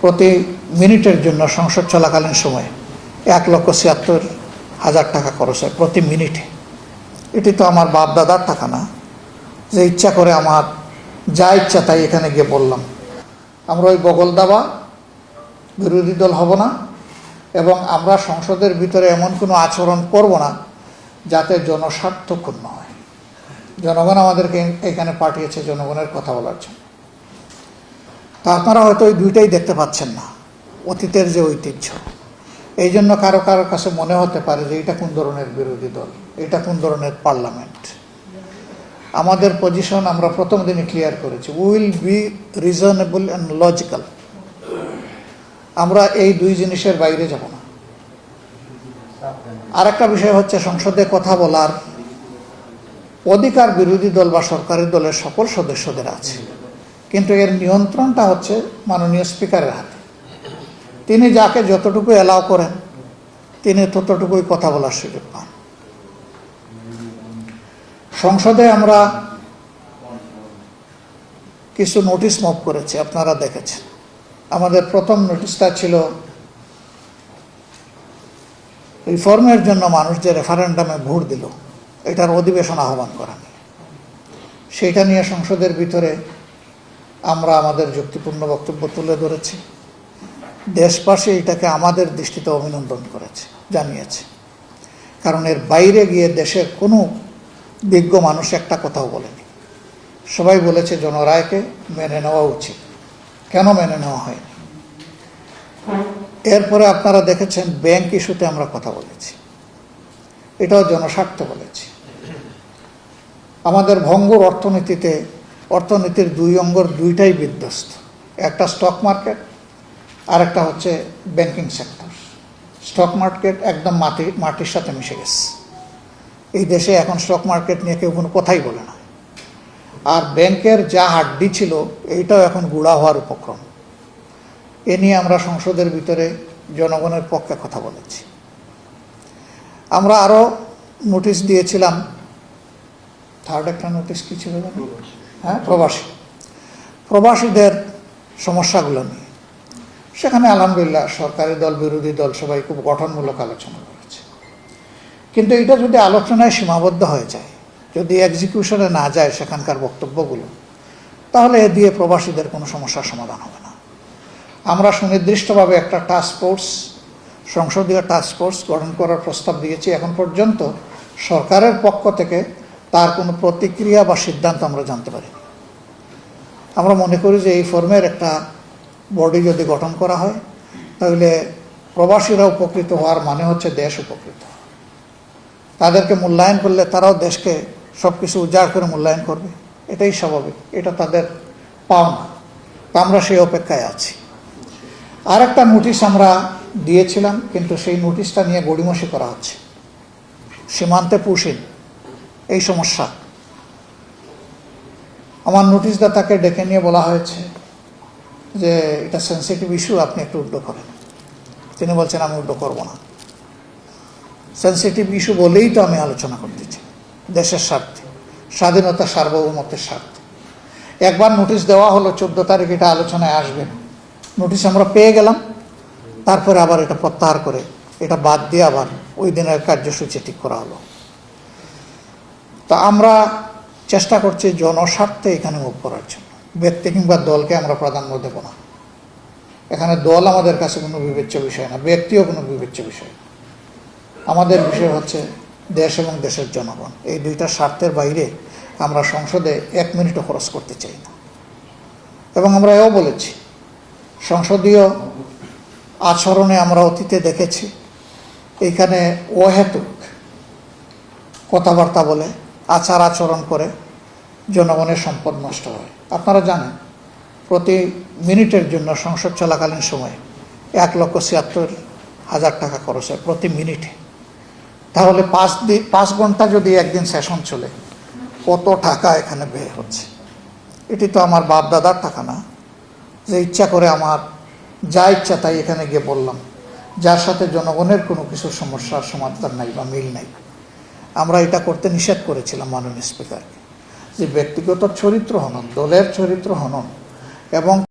প্রতি মিনিটের জন্য সংসদ চলাকালীন সময়ে 1,76,000 টাকা খরচ হয় প্রতি মিনিটে। এটি তো আমার বাপ দাদার টাকা না যে ইচ্ছা করে আমার যা ইচ্ছা তাই এখানে গিয়ে বললাম। আমরা ওই বগল দাবা বিরোধী দল হব না এবং আমরা সংসদের ভিতরে এমন কোনো আচরণ করব না যাতে জনস্বার্থ ক্ষুণ্ণ হয়। জনগণ আমাদেরকে এখানে পাঠিয়েছে জনগণের কথা বলার জন্য। তা আপনারা হয়তো ওই দুইটাই দেখতে পাচ্ছেন না, অতীতের যে ঐতিহ্য। এই জন্য কারো কারো কাছে মনে হতে পারে যে এটা কোন ধরনের বিরোধী দল, এটা কোন ধরনের পার্লামেন্ট। আমাদের পজিশন আমরা প্রথম দিনই ক্লিয়ার করেছি, will be reasonable and logical. আমরা এই দুই জিনিসের বাইরে যাব না। আর একটা বিষয় হচ্ছে, সংসদে কথা বলার অধিকার বিরোধী দল বা সরকারি দলের সকল সদস্যদের আছে, কিন্তু এর নিয়ন্ত্রণটা হচ্ছে মাননীয় স্পিকারের হাতে। তিনি যাকে যতটুকু অ্যালাউ করেন তিনি ততটুকুই কথা বলার সুযোগ পান। সংসদে আমরা কিছু নোটিশ মুভ করেছি, আপনারা দেখেছেন। আমাদের প্রথম নোটিশটা ছিল রিফর্মের জন্য মানুষ যে রেফারেন্ডামে ভোট দিল এটার অধিবেশন আহ্বান করা নিয়ে। সেইটা নিয়ে সংসদের ভিতরে আমরা আমাদের যুক্তিপূর্ণ বক্তব্য তুলে ধরেছি। দেশবাসী এটাকে আমাদের দৃষ্টিতে অভিনন্দন করেছে, জানিয়েছে। কারণ এর বাইরে গিয়ে দেশের কোনো বিজ্ঞ মানুষ একটা কথাও বলেনি। সবাই বলেছে জনরায়কে মেনে নেওয়া উচিত। কেন মেনে নেওয়া হয়নি? এরপরে আপনারা দেখেছেন ব্যাংক ইস্যুতে আমরা কথা বলেছি, এটাও জনস্বার্থে বলেছি। আমাদের ভঙ্গুর অর্থনীতির দুই অঙ্গর দুইটাই বিধ্বস্ত, একটা স্টক মার্কেট আর একটা হচ্ছে ব্যাংকিং সেক্টর। স্টক মার্কেট একদম মাটির সাথে মিশে গেছে। এই দেশে এখন স্টক মার্কেট নিয়ে কেউ কোনো কথাই বলে না। আর ব্যাংকের যা হাড্ডি ছিল এইটাও এখন গুঁড়া হওয়ার উপক্রম। এ নিয়ে আমরা সংসদের ভিতরে জনগণের পক্ষে কথা বলেছি। আমরা আরও নোটিশ দিয়েছিলাম। থার্ড একটা নোটিশ কী ছিল জানি? হ্যাঁ, প্রবাসীদের সমস্যাগুলো নিয়ে। সেখানে আলহামদুলিল্লাহ সরকারি দল বিরোধী দল সবাই খুব গঠনমূলক আলোচনা করেছে। কিন্তু এটা যদি আলোচনায় সীমাবদ্ধ হয়ে যায়, যদি এক্সিকিউশনে না যায় সেখানকার বক্তব্যগুলো, তাহলে এ দিয়ে প্রবাসীদের কোনো সমস্যার সমাধান হবে না। আমরা সুনির্দিষ্টভাবে একটা সংসদীয় টাস্ক ফোর্স গঠন করার প্রস্তাব দিয়েছি। এখন পর্যন্ত সরকারের পক্ষ থেকে তার কোনো প্রতিক্রিয়া বা সিদ্ধান্ত আমরা জানতে পারি। আমরা মনে করি যে এই ফর্মের একটা বডি যদি গঠন করা হয় তাহলে প্রবাসীরা উপকৃত হওয়ার মানে হচ্ছে দেশ উপকৃত। তাদেরকে মূল্যায়ন করলে তারাও দেশকে সব কিছু উজাড় করে মূল্যায়ন করবে, এটাই স্বাভাবিক, এটা তাদের পাওনা। তা আমরা সেই অপেক্ষায় আছি। আর একটা নোটিশ আমরা দিয়েছিলাম, কিন্তু সেই নোটিশটা নিয়ে গড়িমসি করা হচ্ছে। সীমান্তে পুশিন এই সমস্যা। আমার নোটিশদাতাকে ডেকে নিয়ে বলা হয়েছে যে এটা সেন্সিটিভ ইস্যু, আপনি একটু উদ্যোগ করেন। তিনি বলছেন আমি উদ্যোগ করব না। সেন্সিটিভ ইস্যু বলেই তো আমি আলোচনা করতেছি, দেশের স্বার্থে, স্বাধীনতা সার্বভৌমত্বের স্বার্থে। একবার নোটিশ দেওয়া হলো 14 তারিখ এটা আলোচনায় আসবে, নোটিশ আমরা পেয়ে গেলাম। তারপরে আবার এটা প্রত্যাহার করে এটা বাদ দিয়ে আবার ওই দিনের কার্যসূচি ঠিক করা হলো। তা আমরা চেষ্টা করছি জনস্বার্থে এখানে মুভ করার জন্য। ব্যক্তি কিংবা দলকে আমরা প্রাধান্য দেব না। এখানে দল আমাদের কাছে কোনো বিবেচ্য বিষয় না, ব্যক্তিও কোনো বিবেচ্য বিষয় না। আমাদের বিষয় হচ্ছে দেশ এবং দেশের জনগণ। এই দুইটা স্বার্থের বাইরে আমরা সংসদে 1 মিনিটও খরচ করতে চাই না। এবং আমরা এও বলেছি, সংসদীয় আচরণে আমরা অতীতে দেখেছি এইখানে অহেতুক কথাবার্তা বলে, আচার আচরণ করে জনগণের সম্পদ নষ্ট হয়। আপনারা জানেন প্রতি মিনিটের জন্য সংসদ চলাকালীন সময়ে 1,76,000 টাকা খরচ হয় প্রতি মিনিটে। তাহলে 5 ঘন্টা যদি একদিন সেশন চলে, কত টাকা এখানে ব্যয় হচ্ছে। এটি তো আমার বাপ দাদার টাকা না যে ইচ্ছা করে আমার যা ইচ্ছা তাই এখানে গিয়ে বললাম, যার সাথে জনগণের কোনো কিছু সমস্যার সমাধান নাই বা মিল নাই। আমরা এটা করতে নিষেধ করেছিলাম মাননীয় স্পিকারকে, যে ব্যক্তিগত চরিত্র হনন, দলের চরিত্র হনন এবং